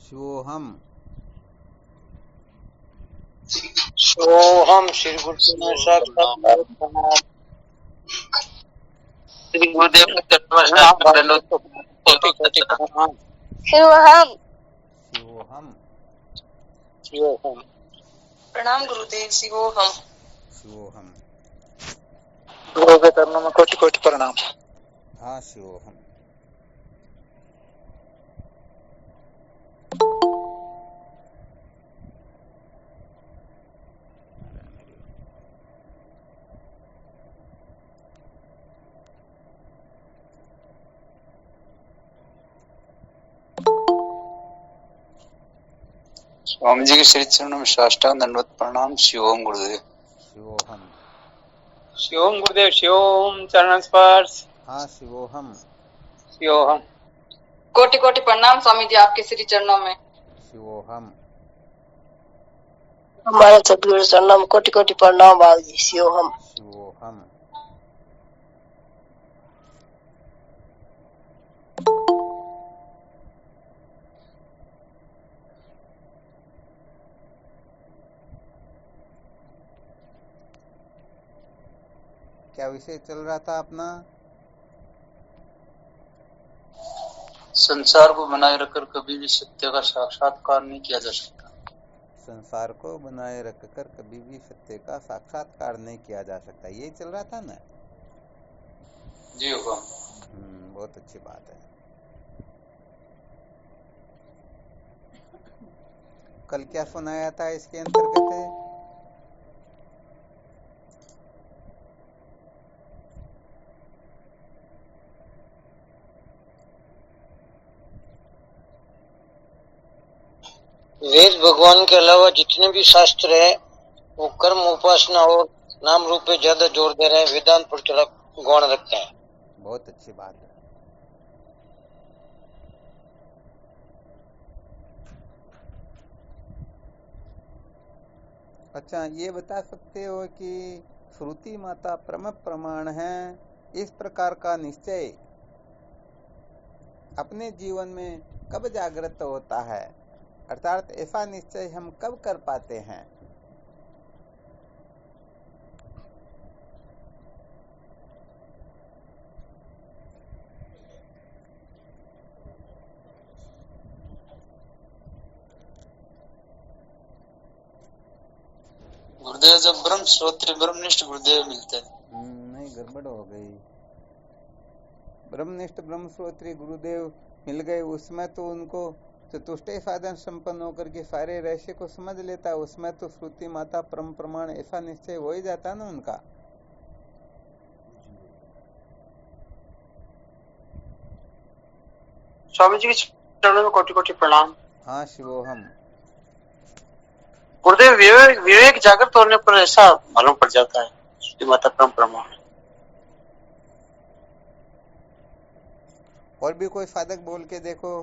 शिवोहम। सोहम श्री गुरुदेव साक्षात प्रणाम। श्री गुरुदेव कोटि कोटि प्रणाम। शिवोहम शिवोहम। शिवोहम प्रणाम गुरुदेव। शिवोहम शिवोहम। गुरु के चरणों में कोटि कोटि प्रणाम। हाँ शिवोहम। स्वामी जी के श्री चरणों में साष्टांग दंडवत प्रणाम। शिवोम गुरुदेव। शिवोहम। शिवोम गुरुदेव। शिवोम चरण स्पर्श। हाँ शिवोहम। शिवोहम। कोटि कोटि प्रणाम स्वामी जी आपके श्री चरणों में। शिवोहम। हमारे सतगुरु चरणों में कोटि कोटि प्रणाम बाबू जी। शिवोहम। शिवोहम। क्या विषय चल रहा था अपना? संसार को बनाए रखकर कभी भी सत्य का साक्षात्कार नहीं किया जा सकता। संसार को बनाए रखकर कभी भी सत्य का साक्षात्कार नहीं किया जा सकता, यही चल रहा था ना? जी होगा। बहुत अच्छी बात है। कल क्या सुनाया था इसके अंतर्गत है? वेद भगवान के अलावा जितने भी शास्त्र है वो कर्म उपासना और नाम रूप पे ज्यादा जोर दे रहे हैं। वेदांत पर थोड़ा गौण रखते हैं। बहुत अच्छी बात है। अच्छा, ये बता सकते हो कि श्रुति माता परम प्रमाण है, इस प्रकार का निश्चय अपने जीवन में कब जागृत होता है? अर्थात ऐसा निश्चय हम कब कर पाते हैं? गुरुदेव जब ब्रह्म श्रोत्र ब्रह्मनिष्ठ गुरुदेव मिलते हैं। नहीं, गड़बड़ हो गई। ब्रह्मनिष्ठ ब्रह्म श्रोत्री गुरुदेव मिल गए, उसमें तो उनको चतुष्टय साधन संपन्न होकर के सारे रहस्य को समझ लेता, उसमें तो श्रुति माता परम प्रमाण ऐसा निश्चय हो ही जाता ना उनका। स्वामी जी के चरणों में कोटि कोटि प्रणाम। हाँ शिवोहम। गुरुदेव विवेक जागृत होने पर ऐसा मालूम पड़ जाता है श्री माता परम प्रमाण। और भी कोई साधक बोल के देखो।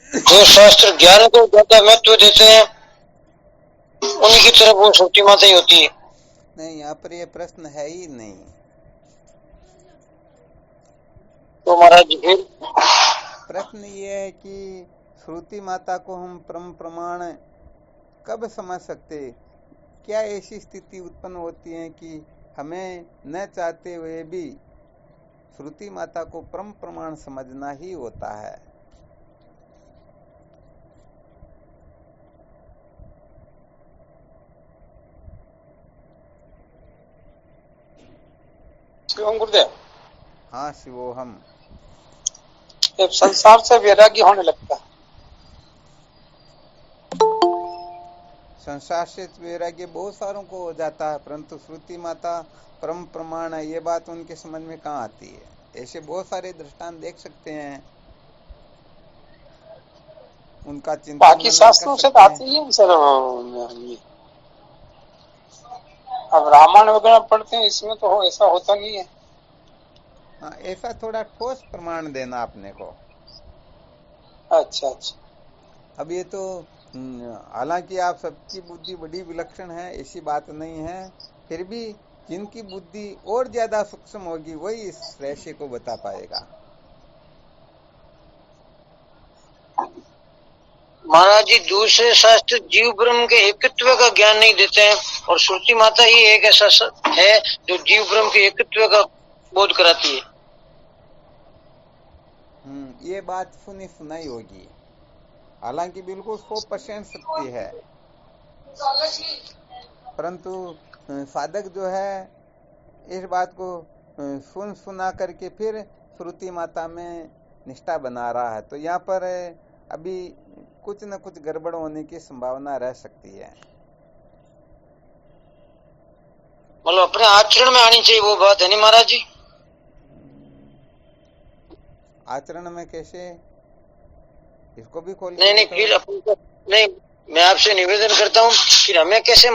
जो शास्त्र ज्ञान को ज्यादा महत्व देते हैं उन्हीं की तरफ वो श्रुति माता ही होती है। नहीं, यहाँ पर ये प्रश्न है ही नहीं। तो महाराज जी प्रश्न ये है कि श्रुति माता को हम परम प्रमाण कब समझ सकते? क्या ऐसी स्थिति उत्पन्न होती है कि हमें न चाहते हुए भी श्रुति माता को परम प्रमाण समझना ही होता है? शिवम गुरुदेव। हाँ शिवोहम। जब संसार से वैराग्य होने लगता है, संसार से वैराग्य बहुत सारों को हो जाता है, परंतु श्रुति माता परम प्रमाण है ये बात उनके समझ में कहाँ आती है? ऐसे बहुत सारे दृष्टांत देख सकते हैं, उनका चिंतन बाकी शास्त्रों से आती है सर। अब रामायण वगैरह पढ़ते हैं, इसमें तो ऐसा होता नहीं है। हाँ, ऐसा थोड़ा ठोस प्रमाण देना अपने को। अच्छा अच्छा। अब ये तो हालांकि आप सबकी बुद्धि बड़ी विलक्षण है, ऐसी बात नहीं है, फिर भी जिनकी बुद्धि और ज्यादा सूक्ष्म होगी वही इस रहस्य को बता पाएगा। महाराज जी, दूसरे शास्त्र जीव ब्रह्म के एकत्व का ज्ञान नहीं देते हैं, और श्रुति माता ही एक ऐसा है जो जीव ब्रह्म के एकत्व का बोध कराती है। ये बात सुनी सुनाई होगी, हालांकि बिल्कुल 100% सत्य है, परंतु साधक जो है इस बात को सुन सुना करके फिर श्रुति माता में निष्ठा बना रहा है, तो यहाँ पर अभी कुछ न कुछ गड़बड़ होने की संभावना रह सकती है। मतलब अपने आचरण में आनी चाहिए वो बात है नहीं महाराज जी? आचरण में कैसे, इसको भी खोल नहीं नहीं, फिर नहीं, मैं आपसे निवेदन करता हूँ, फिर हमें कैसे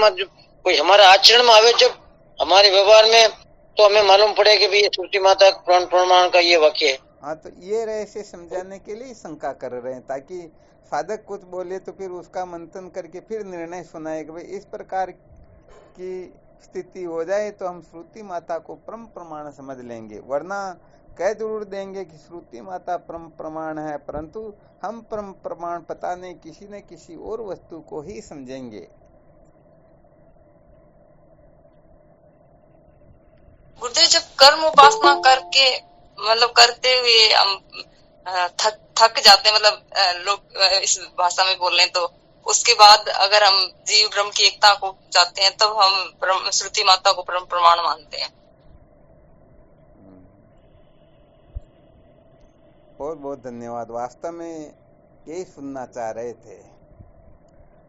कोई हमारा आचरण में आवे जब हमारे व्यवहार में, तो हमें मालूम पड़े कि भाई ये श्रुति माता पुराण प्रमाण का ये वाक्य है। हाँ, तो ये रहस्य समझाने के लिए शंका कर रहे हैं, ताकि साधक कुछ बोले तो फिर उसका मंथन करके फिर निर्णय सुनाए कि भाई इस प्रकार की स्थिति हो जाए तो हम श्रुति माता को परम प्रमाण समझ लेंगे, वरना कह जरूर देंगे कि श्रुति माता परम प्रमाण है, परंतु हम परम प्रमाण पता नहीं किसी न किसी और वस्तु को ही समझेंगे। गुरुदेव, जब कर्म उपासना करके मतलब करते हुए हम थक जाते हैं, मतलब लोग इस भाषा में बोल रहे हैं, तो उसके बाद अगर हम जीव ब्रह्म की एकता को चाहते हैं तब हम श्रुति माता को परम प्रमाण मानते हैं। बहुत बहुत धन्यवाद, वास्तव में यही सुनना चाह रहे थे।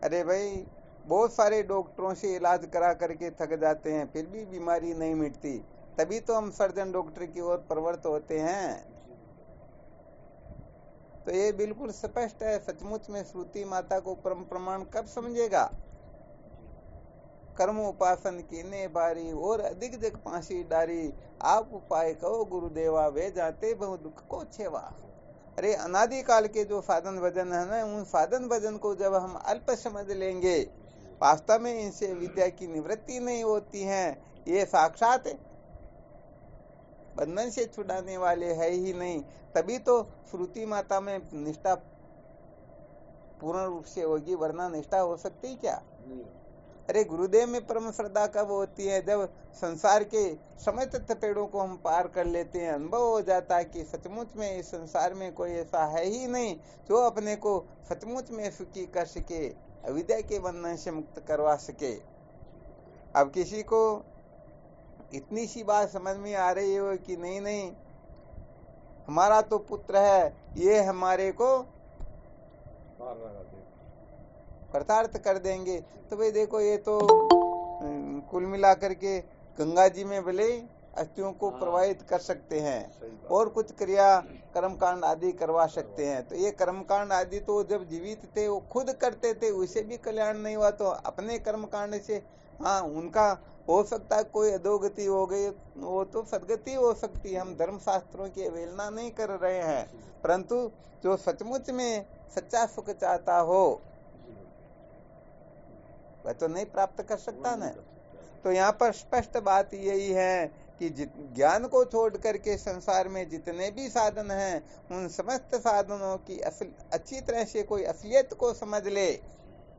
अरे भाई, बहुत सारे डॉक्टरों से इलाज करा करके थक जाते हैं, फिर भी बीमारी नहीं मिटती, तभी तो हम सर्जन डॉक्टर की ओर प्रवृत्त होते हैं। तो ये बिल्कुल स्पष्ट है, सचमुच में श्रुति माता को परम प्रमाण कब समझेगा? कर्म उपासन कीने बारी और अधिक जग पासी डारी, आप उपाय कहो गुरुदेवा वे जाते बहु दुख को छेवा। अरे अनादिकाल के जो साधन भजन है ना, उन साधन भजन को जब हम अल्प समझ लेंगे, वास्तव में इनसे विद्या की निवृत्ति नहीं होती है, ये साक्षात बंधन से छुड़ाने वाले है ही नहीं, तभी तो श्रुति माता में निष्ठा पूर्ण रूप से होगी, वरना निष्ठा हो सकती क्या? अरे गुरुदेव में परम श्रद्धा कब होती है? जब संसार के समस्त पेड़ों को हम पार कर लेते हैं, अनुभव हो जाता है कि सचमुच में इस संसार में कोई ऐसा है ही नहीं जो अपने को सचमुच में सुखी कर सके, अविद्या के बंधन से मुक्त करवा सके। अब किसी को इतनी सी बात समझ में आ रही हो कि नहीं नहीं, हमारा तो पुत्र है, ये हमारे को प्रतार्थ कर देंगे, तो भाई देखो, ये तो कुल मिलाकर के गंगा जी में भले अस्थियों को प्रवाहित कर सकते हैं और कुछ क्रिया कर्मकांड आदि करवा सकते हैं, तो ये कर्मकांड आदि तो जब जीवित थे वो खुद करते थे, उसे भी कल्याण नहीं हुआ, तो अपने कर्मकांड से हाँ उनका हो सकता है कोई अधोगति हो गई, वो तो सदगति हो सकती है। हम धर्म शास्त्रों की अवहेलना नहीं कर रहे हैं, परंतु जो सचमुच में सच्चा सुख चाहता हो वह तो नहीं प्राप्त कर सकता ना। तो यहाँ पर स्पष्ट बात यही है कि ज्ञान को छोड़ करके संसार में जितने भी साधन हैं, उन समस्त साधनों की अच्छी तरह से कोई असलियत को समझ ले।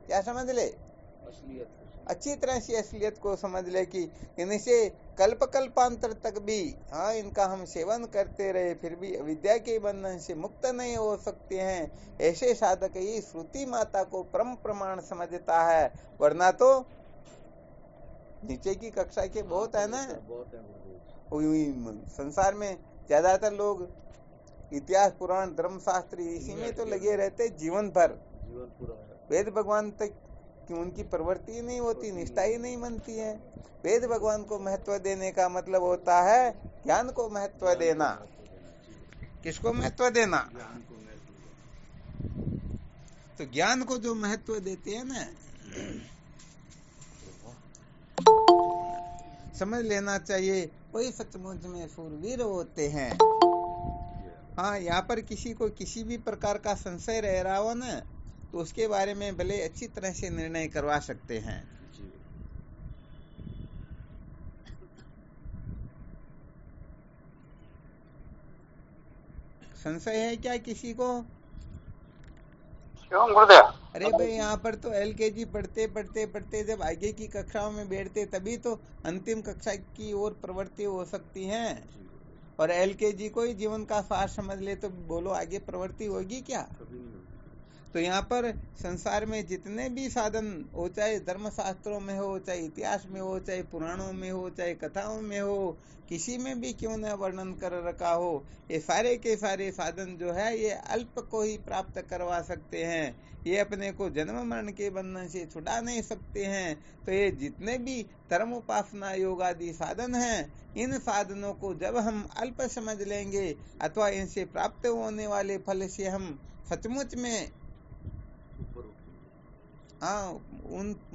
क्या समझ ले? अच्छी तरह से असलियत को समझ ले कि इनसे कल्प कल्पांतर तक भी हाँ इनका हम सेवन करते रहे, फिर भी अविद्या के बंधन से मुक्त नहीं हो सकते हैं। ऐसे साधक ही श्रुति माता को परम प्रमाण समझता है, वरना तो नीचे की कक्षा के बहुत है ना। संसार में ज्यादातर लोग इतिहास पुराण धर्म शास्त्र इसी में तो लगे रहते जीवन भर, वेद भगवान तक कि उनकी प्रवृत्ति नहीं होती, निष्ठा ही नहीं बनती है। वेद भगवान को महत्व देने का मतलब होता है ज्ञान को महत्व देना। किसको महत्व देना? तो ज्ञान को जो महत्व देते हैं ना, समझ लेना चाहिए वही सचमुच में शूरवीर होते हैं। हाँ, यहाँ पर किसी को किसी भी प्रकार का संशय रह रहा हो ना, तो उसके बारे में भले अच्छी तरह से निर्णय करवा सकते हैं। संशय है क्या किसी को? क्यों गुरुदेव? अरे भाई, यहाँ पर तो एलकेजी पढ़ते पढ़ते पढ़ते जब आगे की कक्षाओं में बैठते तभी तो अंतिम कक्षा की ओर प्रवृत्ति हो सकती है। और एलकेजी को ही जीवन का सार समझ ले तो बोलो आगे प्रवृत्ति होगी क्या? तो यहाँ पर संसार में जितने भी साधन हो, चाहे धर्मशास्त्रों में हो, चाहे इतिहास में हो, चाहे पुराणों में हो, चाहे कथाओं में हो, किसी में भी क्यों न वर्णन कर रखा हो, ये सारे के सारे साधन जो है ये अल्प को ही प्राप्त करवा सकते हैं। ये अपने को जन्म मरण के बंधन से छुड़ा नहीं सकते हैं। तो ये जितने भी धर्म उपासना योग आदि साधन हैं, इन साधनों को जब हम अल्प समझ लेंगे अथवा इनसे प्राप्त होने वाले फल से हम सचमुच में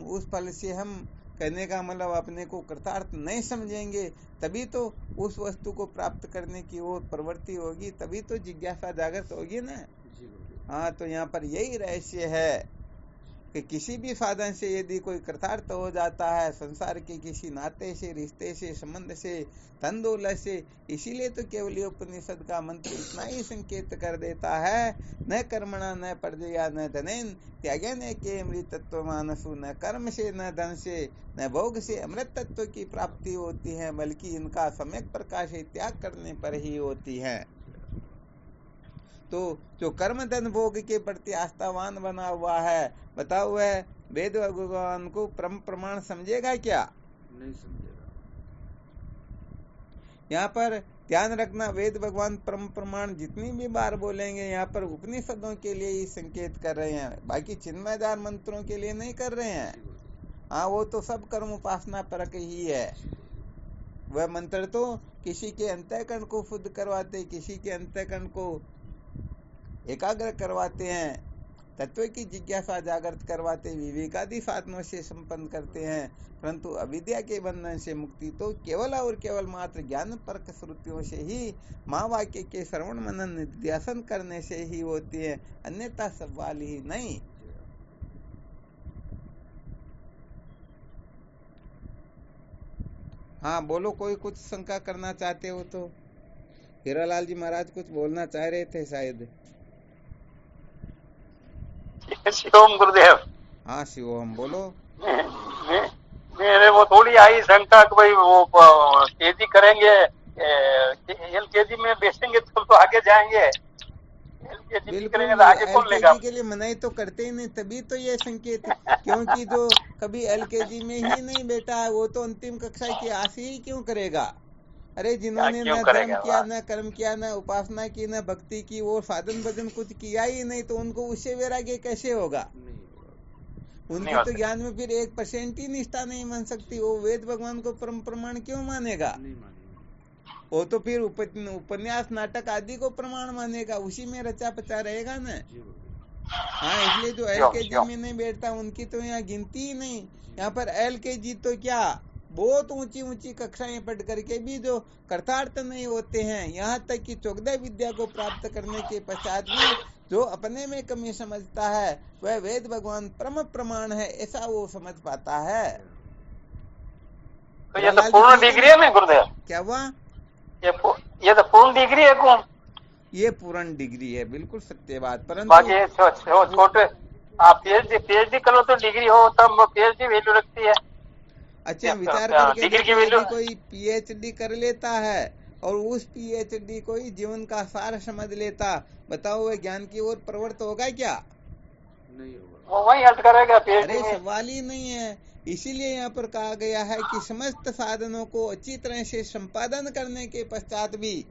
उस फल से हम कहने का मतलब अपने को कृतार्थ नहीं समझेंगे, तभी तो उस वस्तु को प्राप्त करने की ओर प्रवृत्ति होगी, तभी तो जिज्ञासा जागृत होगी ना। हाँ, तो यहाँ पर यही रहस्य है कि किसी भी साधन से यदि कोई कृतार्थ हो जाता है, संसार के किसी नाते से, रिश्ते से, संबंध से, तंदोल से, इसीलिए तो केवल उपनिषद का मंत्र इतना ही संकेत कर देता है, न कर्मणा न प्रजया न धनेन त्यागेन के अमृतत्व मानसु, न कर्म से न धन से न भोग से अमृत तत्व की प्राप्ति होती है, बल्कि इनका सम्यक प्रकाश त्याग करने पर ही होती है। तो जो कर्म धन भोग के प्रति आस्थावान बना हुआ है, बताओ वह वेद भगवान को परम प्रमाण समझेगा क्या? नहीं समझेगा। यहाँ पर ध्यान रखना, वेद भगवान परम प्रमाण जितनी भी बार बोलेंगे यहाँ पर उपनिषदों के लिए ही संकेत कर रहे हैं, बाकी चिन्मयदार मंत्रों के लिए नहीं कर रहे हैं। हाँ, वो तो सब कर्म उपासना परक ही है। वह मंत्र तो किसी के अंतःकरण को शुद्ध करवाते, किसी के अंतःकरण को एकाग्र करवाते हैं, तत्व की जिज्ञासा जागृत करवाते, विवेकादि साधनों से संपन्न करते हैं, परंतु अविद्या के बंधन से मुक्ति तो केवल और केवल मात्र ज्ञान परक श्रुतियों से ही, माँ वाक्य के श्रवण मनन निध्यासन करने से ही होती है, अन्यथा सवाल ही नहीं। हाँ बोलो, कोई कुछ शंका करना चाहते हो तो? हीरालाल जी महाराज कुछ बोलना चाह रहे थे शायद। शिवम गुरुदेव। हाँ शिवम बोलो। मेरे वो थोड़ी आई शंका कि भाई वो केजी करेंगे, एलकेजी में बेचेंगे तो आगे जाएंगे, एलकेजी करेंगे तो आगे कौन लेगा? एलकेजी के लिए मनाही तो करते ही नहीं, तभी तो ये संकेत, क्योंकि जो कभी एलकेजी में ही नहीं बैठा है वो तो अंतिम कक्षा की आस ही क्यों करेगा? अरे जिन्होंने न धर्म किया, न कर्म किया, न उपासना की, न भक्ति की, वो साधन भजन कुछ किया ही नहीं, तो उनको उससे वैराग्य कैसे होगा? उनकी तो ज्ञान में फिर 1% ही निष्ठा नहीं मान सकती, वो वेद भगवान को परम प्रमाण क्यों मानेगा? वो तो फिर उपन्यास नाटक आदि को प्रमाण मानेगा, उसी में रचा पचा रहेगा न। हाँ, इसलिए जो एलकेजी में नहीं बैठता उनकी तो यहाँ गिनती ही नहीं। यहाँ पर एलकेजी तो क्या, बहुत ऊंची ऊंची कक्षाएं पढ़ करके भी जो कृतार्थ नहीं होते हैं, यहाँ तक कि चौगदा विद्या को प्राप्त करने के पश्चात भी जो अपने में कमी समझता है, वह वेद भगवान परम प्रमाण है ऐसा वो समझ पाता है। तो ये तो पूर्ण डिग्री है ना गुरुदेव? क्या हुआ? ये तो पूर्ण डिग्री है कौन? ये पूर्ण डिग्री है, बिल्कुल सत्य बात। परंतु बाकी छोटे आप पीएचडी करो तो डिग्री हो तब पीएचडी वैल्यू रखती है। अच्छा, विचार करके यदि कोई पीएचडी कर लेता है और उस पीएचडी को ही जीवन का सार समझ लेता, बताओ वह ज्ञान की ओर प्रवृत्त होगा क्या? नहीं होगा, वो वही हट करेगा। अरे सवाल ही नहीं है। इसीलिए यहाँ पर कहा गया है कि समस्त साधनों को अच्छी तरह से संपादन करने के पश्चात भी,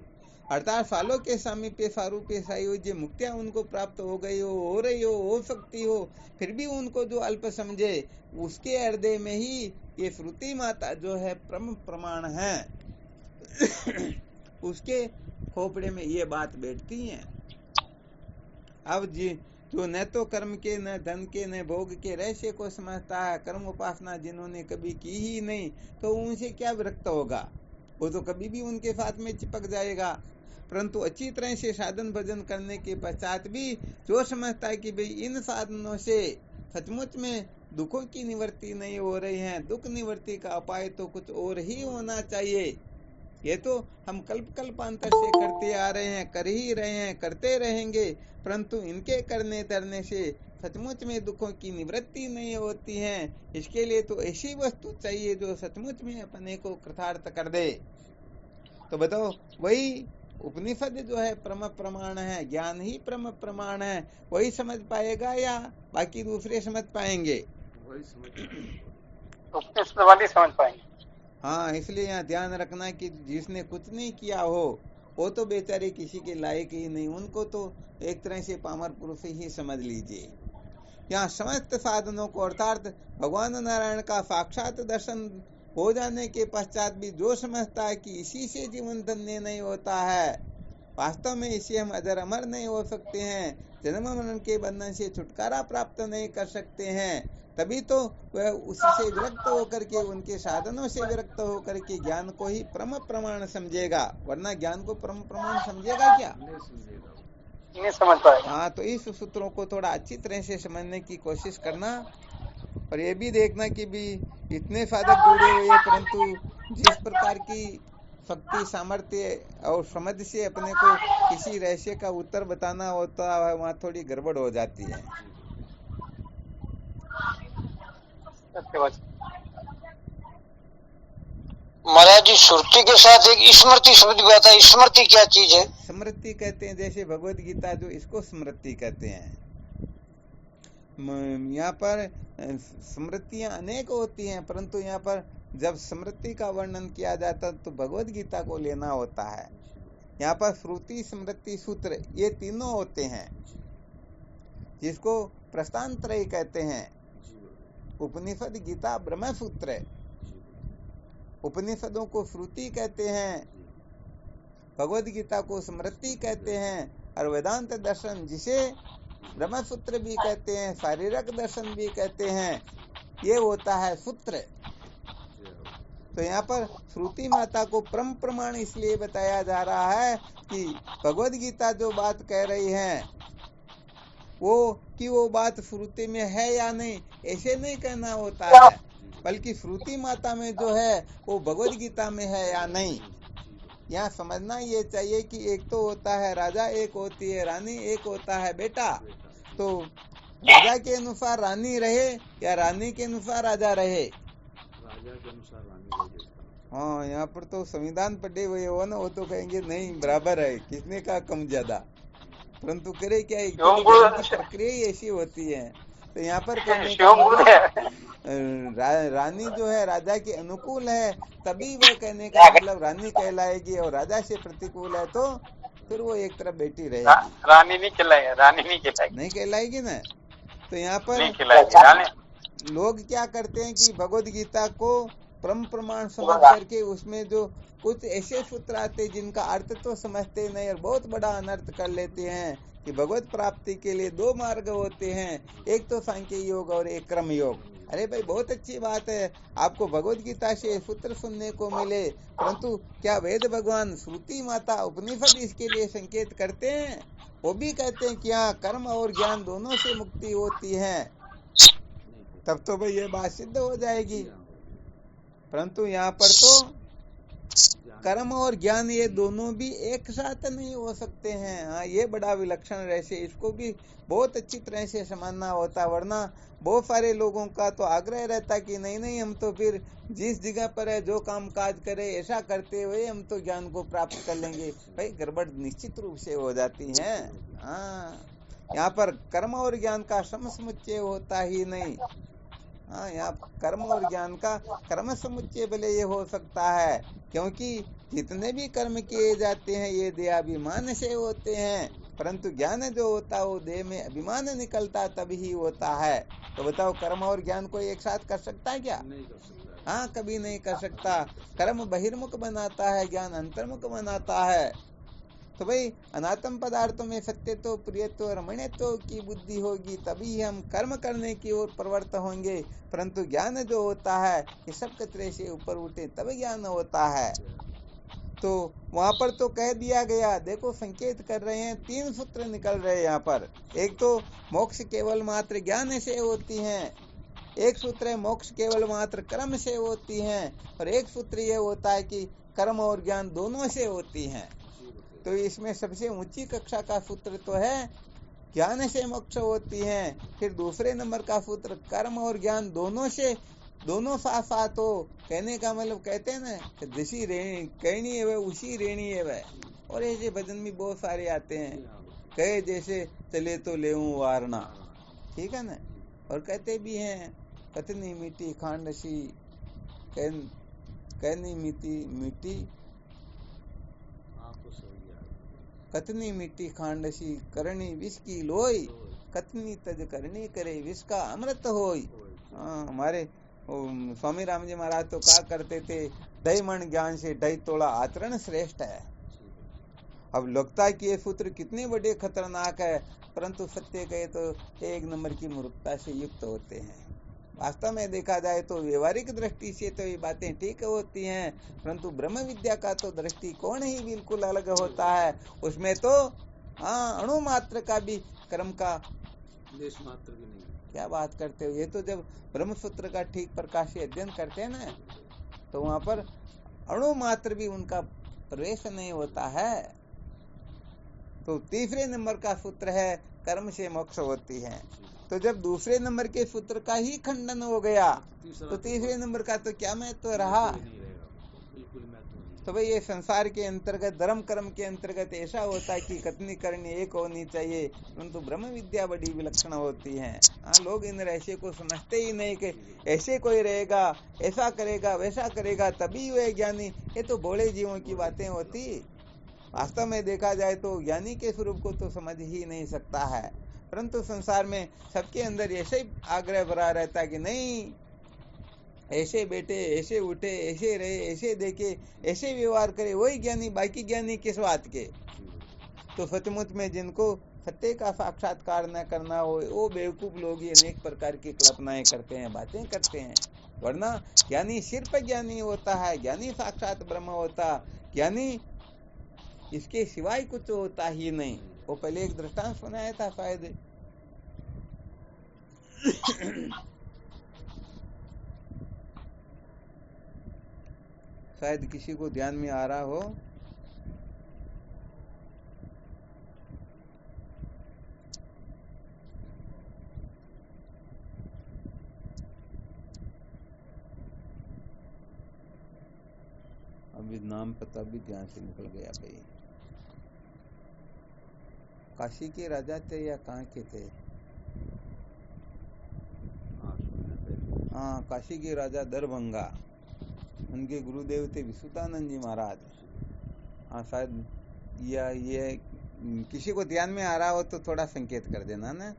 अर्थात सालों के सामीप्य सारूप्य सायुज्य मुक्तियां उनको प्राप्त हो गई हो रही हो सकती हो, फिर भी उनको जो अल्प समझे, उसके हृदय में ही ये श्रुति माता जो है परम प्रमाण है उसके खोपड़े में ये बात बैठती है। अब जी जो न तो कर्म के, न धन के, न भोग के रहस्य को समझता है, कर्म उपासना जिन्होंने कभी की ही नहीं, तो उनसे क्या विरक्त होगा? वो तो कभी भी उनके साथ में चिपक जाएगा। परंतु अच्छी तरह से साधन भजन करने के पश्चात भी जो समझता है कि भाई इन साधनों से सचमुच में दुखों की निवृत्ति नहीं हो रही है, दुख निवृत्ति का उपाय तो कुछ और ही होना चाहिए, ये तो हम कल्प कल्पांतर से करते आ रहे हैं, कर ही रहे हैं, करते रहेंगे, परंतु इनके करने धरने से सचमुच में दुखों की निवृत्ति नहीं होती है। इसके लिए तो ऐसी वस्तु चाहिए जो सचमुच में अपने को कृतार्थ कर दे। तो बताओ, वही उपनिषद जो है परम प्रमाण है, ज्ञान ही परम प्रमाण है, वही समझ पाएगा या बाकी दूसरे समझ पाएंगे? वही उपनिषद वाली समझ पाएंगे। हाँ, इसलिए यहाँ ध्यान रखना कि जिसने कुछ नहीं किया हो वो तो बेचारे किसी के लायक ही नहीं, उनको तो एक तरह से पामर पुरुष ही समझ लीजिए। यहाँ समस्त साधनों को अर्थात भगवान नारायण का साक्षात दर्शन हो जाने के पश्चात भी जो समझता है कि इसी से जीवन धन्य नहीं होता है, वास्तव में इसे हम अजर अमर नहीं हो सकते हैं, जन्म मरण के बंधन से छुटकारा प्राप्त नहीं कर सकते हैं, तभी तो वह उससे विरक्त होकर के, उनके साधनों से विरक्त होकर के ज्ञान को ही परम प्रमाण समझेगा, वरना ज्ञान को परम प्रमाण समझेगा क्या? नहीं समझ पाएगा। हाँ, तो इस सूत्रों को थोड़ा अच्छी तरह से समझने की कोशिश करना, और ये भी देखना कि भी इतने साधक जुड़े हुए परंतु जिस प्रकार की शक्ति सामर्थ्य और समझ से अपने को किसी रहस्य का उत्तर बताना होता है, वहाँ थोड़ी गड़बड़ हो जाती है। महाराज जी, श्रुति के साथ एक स्मृति शब्द भी आता है, स्मृति क्या चीज है? स्मृति कहते हैं जैसे भगवत गीता जो, इसको स्मृति कहते हैं। यहाँ पर स्मृतियां अनेक होती हैं, परंतु यहाँ पर जब स्मृति का वर्णन किया जाता तो भगवत गीता को लेना होता है। यहाँ पर श्रुति स्मृति सूत्र ये तीनों होते हैं, जिसको प्रस्थानत्रय कहते हैं। उपनिषद गीता ब्रह्म सूत्र, उपनिषदों को श्रुति कहते हैं, भगवत गीता को स्मृति कहते हैं, और वेदांत दर्शन जिसे ब्रह्म सूत्र भी कहते हैं, शारीरिक दर्शन भी कहते हैं, ये होता है सूत्र। तो यहाँ पर श्रुति माता को परम प्रमाण इसलिए बताया जा रहा है कि भगवत गीता जो बात कह रही है वो बात श्रुति में है या नहीं, ऐसे नहीं कहना होता है, बल्कि श्रुति माता में जो है वो भगवत गीता में है या नहीं। यहाँ समझना ये चाहिए कि एक तो होता है राजा, एक होती है रानी, एक होता है बेटा। तो राजा के अनुसार रानी रहे या रानी के अनुसार राजा रहे? राजा के अनुसार रानी रहे। हाँ, यहाँ पर तो संविधान पढ़े हुए हो ना, वो तो कहेंगे नहीं बराबर है, किसने कहा कम ज्यादा, परंतु करे क्या, एक प्रक्रिया ऐसी होती है। तो यहाँ पर रानी जो है राजा के अनुकूल है, तभी वह कहने का मतलब रानी कहलाएगी, और राजा से प्रतिकूल है तो फिर वो एक तरफ बैठी रहेगी, रानी नहीं कहलाएगी, रानी नहीं कहलाएगी ना। तो यहाँ पर लोग क्या करते हैं कि भगवत गीता को परम प्रमाण समझ करके उसमें जो कुछ ऐसे सूत्र आते जिनका अर्थ तो समझते नहीं और बहुत बड़ा अनर्थ कर लेते हैं कि भगवत प्राप्ति के लिए दो मार्ग होते हैं, एक तो सांख्य योग और एक कर्म योग। अरे भाई, बहुत अच्छी बात है आपको भगवत गीता से सूत्र सुनने को मिले, परंतु क्या वेद भगवान, श्रुति माता, उपनिषद इसके लिए संकेत करते हैं? वो भी कहते हैं कि हाँ, कर्म और ज्ञान दोनों से मुक्ति होती है, तब तो भाई ये बात सिद्ध हो जाएगी। परंतु यहाँ पर तो कर्म और ज्ञान ये दोनों भी एक साथ नहीं हो सकते हैं। हाँ, ये बड़ा विलक्षण रहस्य, इसको भी बहुत अच्छी तरह से समझना होता, वरना बहुत सारे लोगों का तो आग्रह रहता कि नहीं हम तो फिर जिस जगह पर है जो काम काज करे ऐसा करते हुए हम तो ज्ञान को प्राप्त कर लेंगे। भाई, गड़बड़ निश्चित रूप से हो जाती है। हाँ, यहाँ पर कर्म और ज्ञान का समसमुच्चय होता ही नहीं। हाँ, यहाँ कर्म और ज्ञान का कर्म समुच्चय भले ये हो सकता है, क्योंकि जितने भी कर्म किए जाते हैं ये देहाभिमान से होते हैं, परंतु ज्ञान जो होता है वो देह में अभिमान निकलता तभी होता है। तो बताओ, कर्म और ज्ञान को एक साथ कर सकता है क्या? नहीं कर सकता। हाँ, कभी नहीं कर सकता। कर्म बहिर्मुख बनाता है, ज्ञान अंतर्मुख बनाता है। तो भाई, अनात्म पदार्थों में सत्यत्व, प्रियत्व, रमणीयत्व की बुद्धि होगी तभी हम कर्म करने की ओर प्रवृत्त होंगे, परंतु ज्ञान जो होता है ये सब कचरे से ऊपर उठे तब ज्ञान होता है। तो वहां पर तो कह दिया गया, देखो संकेत कर रहे हैं, 3 सूत्र निकल रहे हैं यहाँ पर। एक तो मोक्ष केवल मात्र ज्ञान से होती है, एक सूत्र है मोक्ष केवल मात्र कर्म से होती है, और एक सूत्र ये होता है कि कर्म और ज्ञान दोनों से होती हैं। तो इसमें सबसे ऊंची कक्षा का सूत्र तो है ज्ञान से मोक्ष होती है। फिर दूसरे नंबर का सूत्र कर्म और ज्ञान दोनों से, दोनों साथ साथ हो। कहने का मतलब कहते हैं ना, जैसी कहनी है वह उसी रेणी है वह। और ऐसे भजन भी बहुत सारे आते हैं, कहे जैसे चले तो लेऊं वारना, ठीक है ना। और कहते भी हैं कतनी मीठी खांड सी, कहनी मीठी कतनी मिट्टी खांड सी, करनी विष की लोई, कतनी तज करनी करे विष का अमृत होई। हमारे स्वामी राम जी महाराज तो कहा करते थे, दही मन ज्ञान से ढई तोड़ा आचरण श्रेष्ठ है। अब लगता है कि ये सूत्र कितने बड़े खतरनाक है, परंतु सत्य कहे तो एक नंबर की मूर्खता से युक्त होते हैं। वास्तव में देखा जाए तो व्यवहारिक दृष्टि से तो ये बातें ठीक होती हैं, परंतु ब्रह्म विद्या का तो दृष्टिकोण ही बिल्कुल अलग होता है। उसमें तो अणु मात्र का भी कर्म का लेश मात्र भी नहीं। क्या बात करते हो। ये तो जब ब्रह्म सूत्र का ठीक प्रकाश से अध्ययन करते हैं ना, तो वहां पर अणु मात्र भी उनका प्रवेश नहीं होता है। तो तीसरे नंबर का सूत्र है कर्म से मोक्ष होती है। तो जब दूसरे नंबर के सूत्र का ही खंडन हो गया, तो तीसरे नंबर का तो क्या महत्व रहा। तो भाई ये संसार के अंतर्गत, धर्म कर्म के अंतर्गत ऐसा होता है कि कथनी करनी एक होनी चाहिए, परंतु ब्रह्म विद्या बड़ी विलक्षण होती है। लोग इन रहस्य को समझते ही नहीं कि ऐसे कोई रहेगा, ऐसा करेगा, वैसा करेगा तभी हुए ज्ञानी। ये तो भोले जीवों की बातें होती। वास्तव में देखा जाए तो ज्ञानी के स्वरूप को तो समझ ही नहीं सकता है, परंतु संसार में सबके अंदर ऐसे ही आग्रह भरा रहता है कि नहीं, ऐसे बैठे, ऐसे उठे, ऐसे रहे, ऐसे देखे, ऐसे व्यवहार करे, वही ज्ञानी, बाकी ज्ञानी किस बात के। तो सचमुच में जिनको सत्य का साक्षात्कार न करना हो, वो बेवकूफ लोग ही अनेक प्रकार की कल्पनाएं करते हैं, बातें करते हैं। वरना ज्ञानी सिर्फ ज्ञानी होता है, ज्ञानी साक्षात ब्रह्म होता, ज्ञानी इसके सिवाय कुछ होता ही नहीं। वो पहले एक दृष्टांत सुनाया था शायद, शायद किसी को ध्यान में आ रहा हो। अभी नाम पता भी ध्यान से निकल गया भाई। काशी के राजा थे या कहाँ के थे? हाँ, काशी के राजा दरभंगा, उनके गुरुदेव थे विश्वतानंद जी महाराज। हाँ शायद, या ये किसी को ध्यान में आ रहा हो तो थोड़ा संकेत कर देना ना।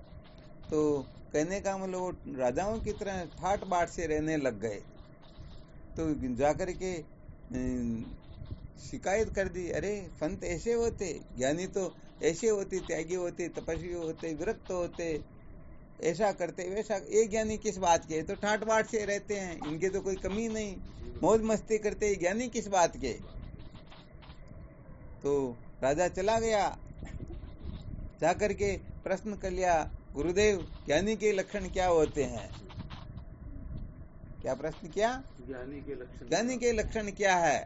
तो कहने का मतलब वो राजाओं की तरह ठाट बाट से रहने लग गए। तो जाकर के शिकायत कर दी, अरे संत ऐसे होते, ज्ञानी तो ऐसे होते, त्यागी होते, तपस्वी होते, विरक्त होते, ऐसा करते वैसा। ये ज्ञानी किस बात के, तो ठाट बाट से रहते हैं, इनके तो कोई कमी नहीं, मौज मस्ती करते, ज्ञानी किस बात के। तो राजा चला गया, जाकर के प्रश्न कर लिया, गुरुदेव ज्ञानी के लक्षण क्या होते हैं? क्या प्रश्न किया? ज्ञानी के लक्षण क्या है?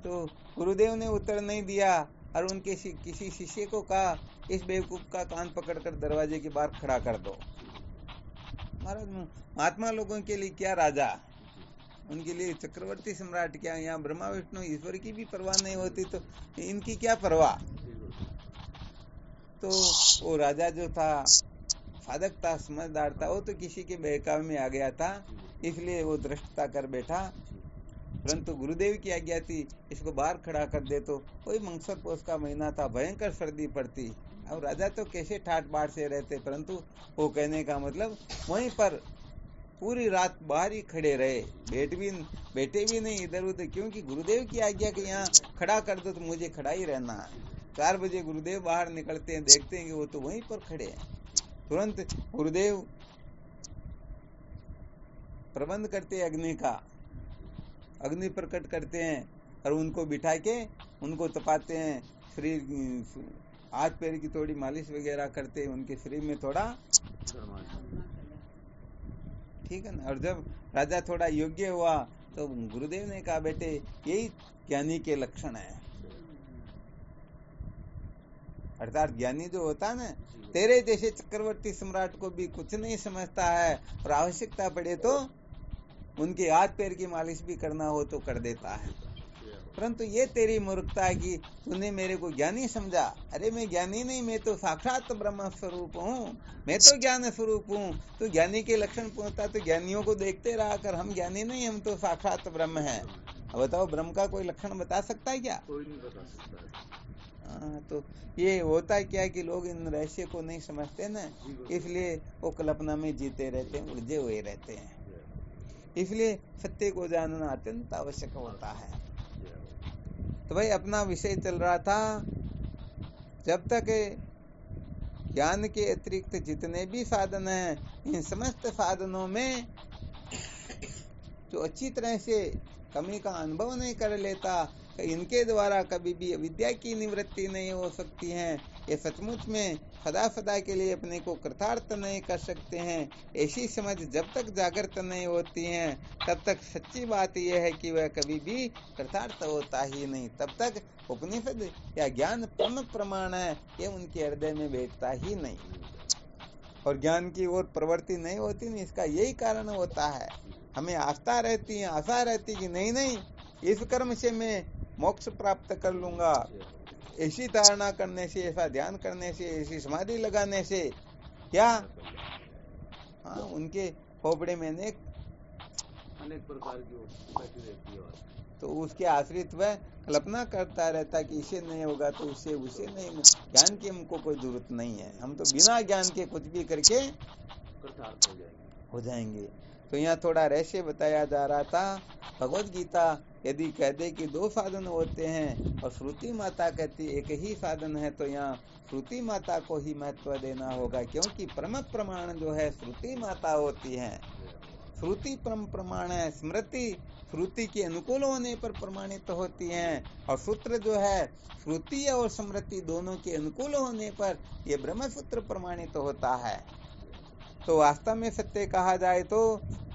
तो गुरुदेव ने उत्तर नहीं दिया और उनके किसी शिष्य को कहा, इस बेवकूफ का कान पकड़कर दरवाजे के बाहर खड़ा कर दो। महाराज महात्मा लोगों के लिए क्या राजा, उनके लिए चक्रवर्ती सम्राट क्या, यहाँ ब्रह्मा विष्णु ईश्वर की भी परवाह नहीं होती, तो इनकी क्या परवाह। तो वो राजा जो था, साधक था, समझदार था, वो तो किसी के बहकावे में आ गया था, इसलिए वो दृष्टता कर बैठा। परंतु गुरुदेव की आज्ञा थी, इसको बाहर खड़ा कर दे। तो कोई मंगसर पोष का महीना था, भयंकर सर्दी पड़ती, और राजा तो कैसे ठाट बाट से रहते, परंतु वो कहने का मतलब वहीं पर पूरी रात बाहर ही खड़े रहे, बैठे भी नहीं इधर उधर, क्योंकि गुरुदेव की आज्ञा के यहाँ खड़ा कर दो तो मुझे खड़ा ही रहना है। 4 बजे गुरुदेव बाहर निकलते हैं, देखते हैं कि वो तो वहीं पर खड़े हैं। तुरंत गुरुदेव प्रबंध करते अग्नि का, अग्नि प्रकट करते हैं और उनको बिठा के उनको तपाते हैं, शरीर हाथ पैर की थोड़ी मालिश वगैरह करते, उनके शरीर में थोड़ा, ठीक है ना। और जब राजा थोड़ा योग्य हुआ तो गुरुदेव ने कहा बेटे यही ज्ञानी के लक्षण है। अर्थात ज्ञानी जो होता है ना, तेरे जैसे चक्रवर्ती सम्राट को भी कुछ नहीं समझता है और आवश्यकता पड़े तो उनके हाथ पैर की मालिश भी करना हो तो कर देता है। परंतु ये तेरी मूर्खता है कि तूने मेरे को ज्ञानी समझा। अरे मैं ज्ञानी नहीं, मैं तो साक्षात ब्रह्म स्वरूप हूँ, मैं तो ज्ञान स्वरूप हूँ। तो ज्ञानी के लक्षण पूछता तो ज्ञानियों को देखते रहा कर, हम ज्ञानी नहीं, हम तो साक्षात ब्रह्म है। अब बताओ ब्रह्म का कोई लक्षण बता सकता है क्या? कोई नहीं बता सकता है। तो ये होता क्या है कि लोग इन रहस्य को नहीं समझते ना, इसलिए वो कल्पना में जीते रहते हैं, उलझे हुए रहते हैं। इसलिए सत्य को जानना अत्यंत आवश्यक होता है। तो भाई अपना विषय चल रहा था, जब तक ज्ञान के अतिरिक्त जितने भी साधन हैं, इन समस्त साधनों में जो अच्छी तरह से कमी का अनुभव नहीं कर लेता, इनके द्वारा कभी भी अविद्या की निवृत्ति नहीं हो सकती है। ये सचमुच में सदा सदा के लिए अपने को कृतार्थ नहीं कर सकते हैं। ऐसी समझ जब तक जागृत नहीं होती है, तब तक सच्ची बात यह है कि वह कभी भी कृतार्थ होता ही नहीं। तब तक उपनिषद या ज्ञान परम प्रमाण है, ये उनके हृदय में बैठता ही नहीं और ज्ञान की ओर प्रवृत्ति नहीं होती। नहीं, इसका यही कारण होता है। हमें आस्था रहती है, आशा रहती कि नहीं नहीं इस कर्म से मैं मोक्ष प्राप्त कर लूंगा। ऐसी धारणा करने से, ऐसा ध्यान करने से, ऐसी समाधि लगाने से क्या, हाँ, उनके खोपड़े में अनेक प्रकार की रहती है। तो उसके आश्रित वह कल्पना करता रहता कि इसे नहीं होगा तो उसे नहीं। ज्ञान की हमको कोई जरूरत नहीं है, हम तो बिना ज्ञान के कुछ भी करके हो जाएंगे। तो यहाँ थोड़ा रहस्य बताया जा रहा था। भगवत गीता यदि कह दे कि 2 साधन होते हैं और श्रुति माता कहती एक ही साधन है, तो यहाँ श्रुति माता को ही महत्व देना होगा, क्योंकि परम प्रमाण जो है श्रुति माता होती है। श्रुति परम प्रमाण है। स्मृति श्रुति के अनुकूल होने पर प्रमाणित होती है और सूत्र जो है श्रुति और स्मृति दोनों के अनुकूल होने पर ये ब्रह्म सूत्र प्रमाणित होता है। तो वास्तव में सत्य कहा जाए तो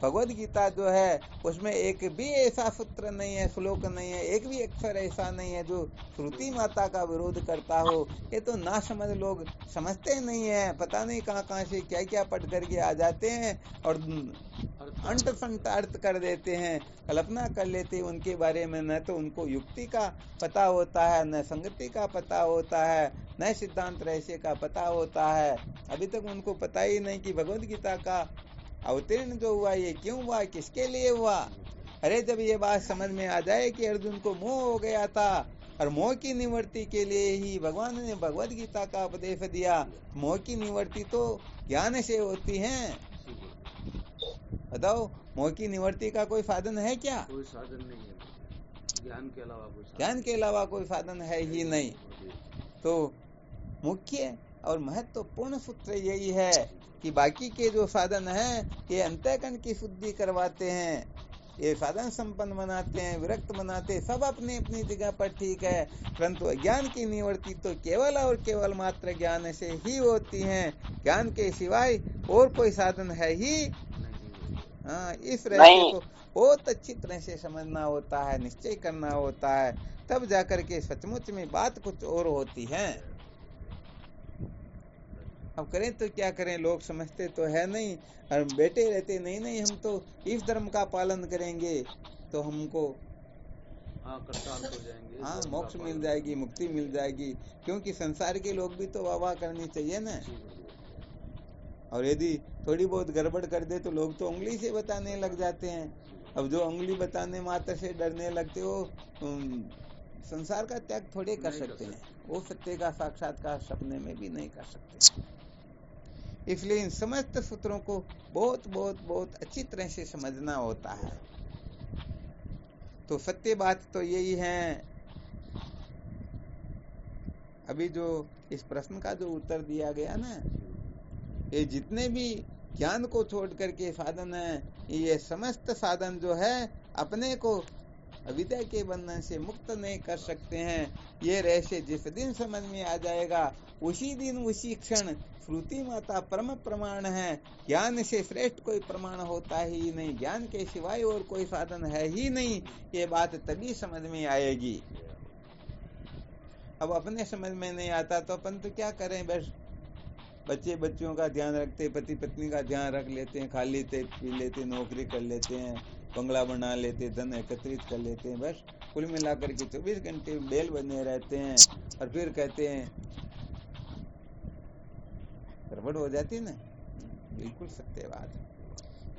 भगवद गीता जो है उसमें एक भी ऐसा सूत्र नहीं है, श्लोक नहीं है, एक भी अक्षर ऐसा नहीं है जो श्रुति माता का विरोध करता हो। ये तो ना समझ लोग समझते नहीं है, पता नहीं कहाँ से क्या क्या पढ़ करके आ जाते हैं और अंत संत अर्थ कर देते हैं, कल्पना कर लेते हैं उनके बारे में। न तो उनको युक्ति का पता होता है, न संगति का पता होता है, न सिद्धांत रहस्य का पता होता है। अभी तक उनको पता ही नहीं कि भगवद गीता का अवतीर्ण जो हुआ ये क्यों हुआ, किसके लिए हुआ। अरे जब ये बात समझ में आ जाए कि अर्जुन को मोह हो गया था और मोह की निवृत्ति के लिए ही भगवान ने भगवद गीता का उपदेश दिया। मोह की निवृत्ति तो ज्ञान से होती है। बताओ, मोह की निवृत्ति का कोई साधन है क्या? कोई साधन नहीं है, ज्ञान के अलावा कोई साधन है ही नहीं। तो मुख्य और महत्वपूर्ण सूत्र यही है कि बाकी के जो साधन हैं ये अंतःकरण की शुद्धि करवाते हैं, ये साधन संपन्न बनाते हैं, विरक्त बनाते हैं, सब अपनी अपनी जगह पर ठीक है। परंतु अज्ञान की निवृत्ति तो केवल और केवल मात्र ज्ञान से ही होती है। ज्ञान के सिवाय और कोई साधन है ही हाँ। इस रहस्य को बहुत अच्छी तरह से समझना होता है, निश्चय करना होता है, तब जाकर के सचमुच में बात कुछ और होती है। अब करें तो क्या करें, लोग समझते तो है नहीं और बैठे रहते नहीं नहीं हम तो इस धर्म का पालन करेंगे तो हमको हाँ मोक्ष मिल जाएगी, मुक्ति मिल जाएगी। क्योंकि संसार के लोग भी तो वाह करनी चाहिए ना। और यदि थोड़ी बहुत गड़बड़ कर दे तो लोग तो उंगली से बताने लग जाते हैं। अब जो उंगली बताने मात्र से डरने लगते हो संसार का त्याग थोड़े कर सकते हैं, वो सत्य का साक्षात्कार सपने में भी नहीं कर सकते। इसलिए इन समस्त सूत्रों को बहुत बहुत बहुत अच्छी तरह से समझना होता है। तो सत्य बात तो यही है। अभी जो इस प्रश्न का जो उत्तर दिया गया ना, ये जितने भी ज्ञान को छोड़ करके साधन है, ये समस्त साधन जो है अपने को अविद्या के बंधन से मुक्त नहीं कर सकते हैं। ये रहस्य जिस दिन समझ में आ जाएगा उसी दिन उसी क्षण श्रुति माता परम प्रमाण है। ज्ञान से श्रेष्ठ कोई प्रमाण होता ही नहीं, ज्ञान के सिवाय और कोई साधन है ही नहीं। ये बात तभी समझ में आएगी। अब अपने समझ में नहीं आता तो अपन तो क्या करें, बस बच्चे बच्चों का ध्यान रखते, पति पत्नी का ध्यान रख लेते हैं, खा लेते पी लेते, नौकरी कर लेते हैं, बंगला बना लेते, धन एकत्रित कर लेते हैं। बस कुल मिलाकर के 24 घंटे बेल बने रहते हैं और फिर कहते हैं गड़बड़ हो जाती है ना। बिल्कुल सत्य बात है।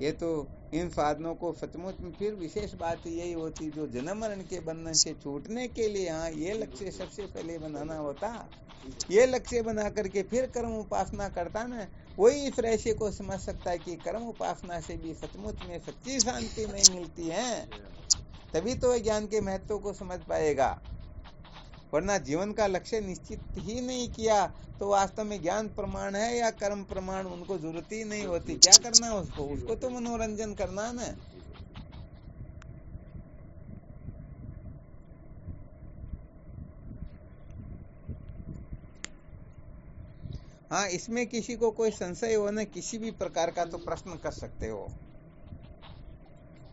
ये तो इन साधनों को सचमुच में फिर विशेष बात यही होती जो जन्म मरण के बंधन से छूटने के लिए, हाँ ये लक्ष्य सबसे पहले बनाना होता। ये लक्ष्य बना करके फिर कर्म उपासना करता ना, वही इस रहस्य को समझ सकता है कि कर्म उपासना से भी सचमुच में सच्ची शांति नहीं मिलती है। तभी तो ज्ञान के महत्व को समझ पाएगा। वरना जीवन का लक्ष्य निश्चित ही नहीं किया तो वास्तव में ज्ञान प्रमाण है या कर्म प्रमाण, उनको जरूरत ही नहीं होती। क्या करना उसको तो मनोरंजन करना ना। हाँ, इसमें किसी को कोई संशय हो ना, किसी भी प्रकार का तो प्रश्न कर सकते हो।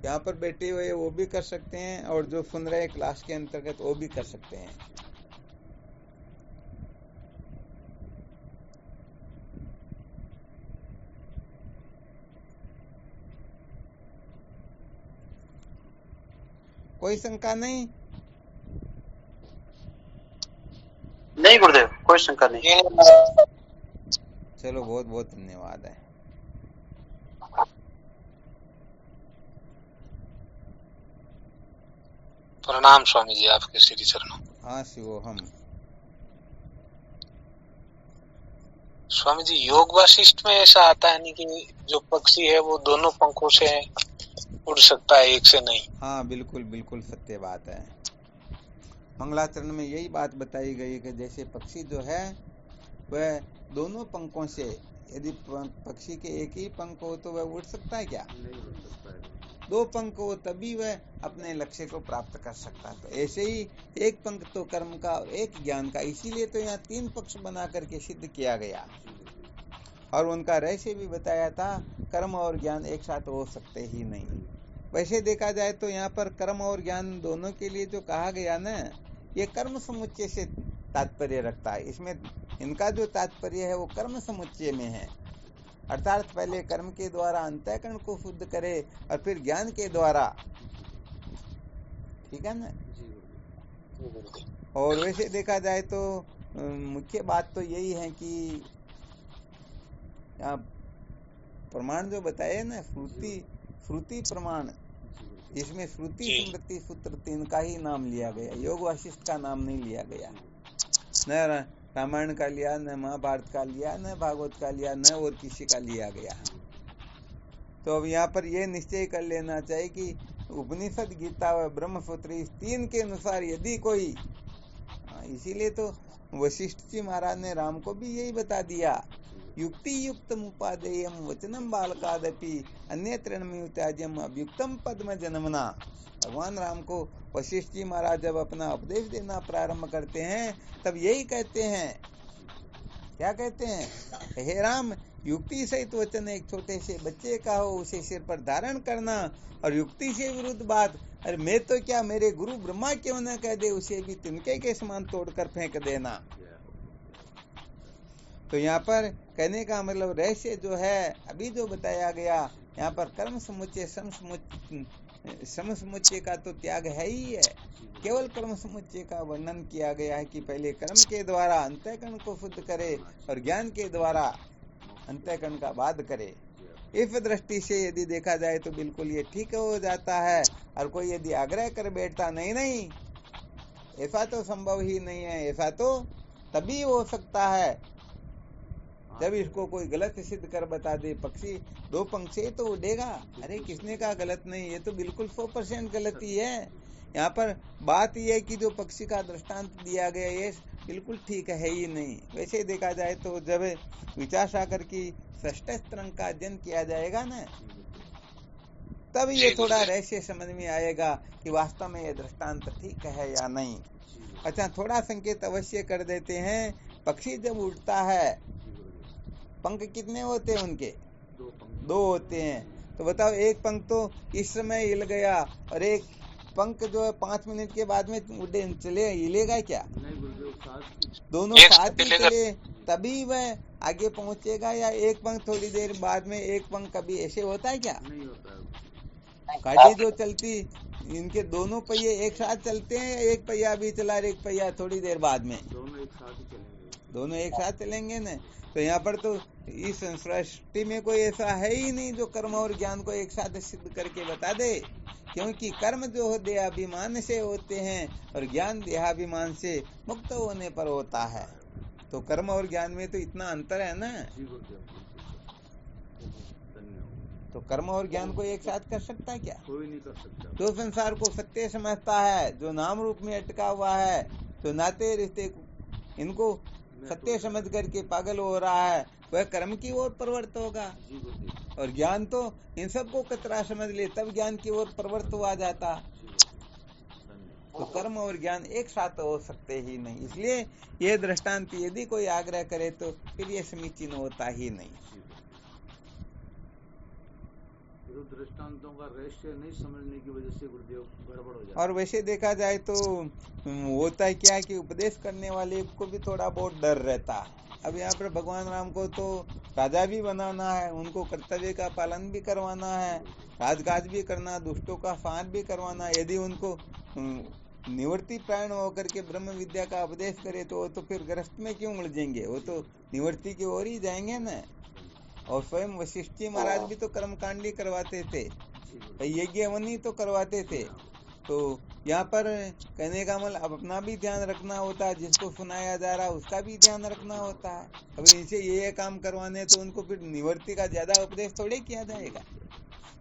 यहाँ पर बैठे हुए वो भी कर सकते हैं और जो सुन रहे क्लास के अंतर्गत वो भी कर सकते हैं। कोई शंका नहीं? नहीं गुरुदेव, कोई शंका नहीं। चलो, बहुत बहुत धन्यवाद है। प्रणाम स्वामी जी, आपके श्री चरणों। हाँ शिवोहम। स्वामी जी, योग वासिष्ठ में ऐसा आता है नहीं कि जो पक्षी है वो दोनों पंखों से उड़ सकता है, एक से नहीं। हाँ बिल्कुल बिल्कुल सत्य बात है। मंगलाचरण में यही बात बताई गई कि जैसे पक्षी जो है वह दोनों पंखों से, यदि पक्षी के एक ही पंख हो तो वह उड़ सकता है क्या? दो पंख हो तभी वह अपने लक्ष्य को प्राप्त कर सकता है। तो ऐसे ही एक पंख तो कर्म का और एक ज्ञान का, इसीलिए तो यहाँ 3 पक्ष बना करके सिद्ध किया गया और उनका रहस्य भी बताया था। कर्म और ज्ञान एक साथ हो सकते ही नहीं। वैसे देखा जाए तो यहाँ पर कर्म और ज्ञान दोनों के लिए जो कहा गया ना, ये कर्म समुच्चय से तात्पर्य रखता है। इसमें इनका जो तात्पर्य है वो कर्म समुच्चय में है, अर्थात पहले कर्म के द्वारा अंतःकरण को शुद्ध करे और फिर ज्ञान के द्वारा, ठीक है ना। और वैसे देखा जाए तो मुख्य बात तो यही है कि यहाँ प्रमाण जो बताए ना, श्रुति प्रमाण, इसमें श्रुति स्मृति सूत्र 3 का ही नाम लिया गया, योग वासिष्ठ का नाम नहीं लिया गया। न रामायण का लिया, न महाभारत का लिया, न भागवत का लिया, न और किसी का लिया गया। तो अब यहाँ पर यह निश्चय कर लेना चाहिए कि उपनिषद, गीता व ब्रह्मसूत्र इस 3 के अनुसार यदि कोई, इसीलिए तो वशिष्ठ जी महाराज ने राम को भी यही बता दिया, युक्ति युक्तम उपादेयम वचनम बालकादपि अन्यत्र त्याज्यम अभ्युक्तम पद्म जन्मना। भगवान राम को वशिष्ठ जी महाराज जब अपना उपदेश देना प्रारंभ करते हैं तब यही कहते हैं। क्या कहते हैं? हे राम, युक्ति सहित वचन एक छोटे से बच्चे का हो, उसे सिर पर धारण करना, और युक्ति से विरुद्ध बात, अरे मैं तो क्या, मेरे गुरु ब्रह्मा क्यों न कह दे, उसे भी तिनके के समान तोड़कर फेंक देना। तो यहाँ पर कहने का मतलब रहस्य जो है अभी जो बताया गया, यहाँ पर कर्म समुच्चय सम समुच्चय का तो त्याग है ही है। केवल कर्म समुच्चय का वर्णन किया गया है कि पहले कर्म के द्वारा अंतःकरण को शुद्ध करे और ज्ञान के द्वारा अंतःकरण का बाध करे। इस दृष्टि से यदि देखा जाए तो बिल्कुल ये ठीक हो जाता है। और कोई यदि आग्रह कर बैठता नहीं, ऐसा तो संभव ही नहीं है, ऐसा तो तभी हो सकता है जब इसको कोई गलत सिद्ध कर बता दे। पक्षी 2 पंख से तो उड़ेगा, अरे किसने कहा गलत नहीं, ये तो बिल्कुल 100% गलती है। यहाँ पर बात यह है कि जो पक्षी का दृष्टांत दिया गया ये बिल्कुल ठीक है ही नहीं। वैसे देखा जाए तो जब विचार सागर की षष्ठ स्तरंग का अध्ययन किया जाएगा ना, तब ये थोड़ा रहस्य समझ में आएगा कि वास्तव में ये दृष्टांत ठीक है या नहीं। अच्छा, थोड़ा संकेत अवश्य कर देते हैं। पक्षी जब उड़ता है, पंख कितने होते हैं उनके? 2 होते हैं। तो बताओ, एक पंख तो इस समय हिल गया और एक पंख जो है 5 मिनट के बाद में उड़े चले, हिलेगा क्या? दोनों साथ ही चले तभी वह आगे पहुंचेगा, या एक पंख थोड़ी देर बाद में एक पंख, कभी ऐसे होता है क्या? नहीं होता है। गाड़ी जो चलती, इनके दोनों पहिए एक साथ चलते हैं, या एक पहिया भी चला और एक पहिया थोड़ी देर बाद में? दोनों एक साथ ही चलेंगे। दोनों एक साथ चलेंगे न। तो यहाँ पर तो इस सृष्टि में कोई ऐसा है ही नहीं जो कर्म और ज्ञान को एक साथ सिद्ध करके बता दे, क्योंकि कर्म जो हो देहाभिमान से होते हैं और ज्ञान देहाभिमान से मुक्त होने पर होता है। तो कर्म और ज्ञान में तो इतना अंतर है ना। तो कर्म और ज्ञान को एक साथ कर सकता है क्या? कोई नहीं कर सकता। जो संसार को सत्य समझता है, जो नाम रूप में अटका हुआ है, जो नाते रिश्ते इनको सत्य समझ करके पागल हो रहा है, वह कर्म की ओर प्रवृत्त होगा। और ज्ञान तो इन सबको कतरा समझ ले तब ज्ञान की ओर प्रवृत्त हुआ जाता। तो कर्म और ज्ञान एक साथ हो सकते ही नहीं। इसलिए ये दृष्टांत यदि कोई आग्रह करे तो फिर ये समीचीन होता ही नहीं। तो दृष्टांतों का रहस्य नहीं समझने की वजह से गुरुदेव गड़बड़ हो जाता है। और वैसे देखा जाए तो होता है क्या कि उपदेश करने वाले को भी थोड़ा बहुत डर रहता है। अब यहाँ पर भगवान राम को तो राजा भी बनाना है, उनको कर्तव्य का पालन भी करवाना है, राजकाज भी करना, दुष्टों का संहार भी करवाना। यदि उनको निवृत्ति प्राण होकर के ब्रह्म विद्या का उपदेश करे तो फिर ग्रस्त में क्यों उलझेंगे? वो तो निवृत्ति की ओर ही जाएंगे न। और स्वयं वशिष्ठ जी महाराज भी तो कर्मकांडी करवाते थे, यज्ञ हवनी तो करवाते थे। तो यहाँ पर कहने का मतलब अपना भी ध्यान रखना होता है, जिसको सुनाया जा रहा है उसका भी ध्यान रखना होता है। अभी इनसे ये काम करवाने तो उनको फिर निवृत्ति का ज्यादा उपदेश थोड़े किया जाएगा।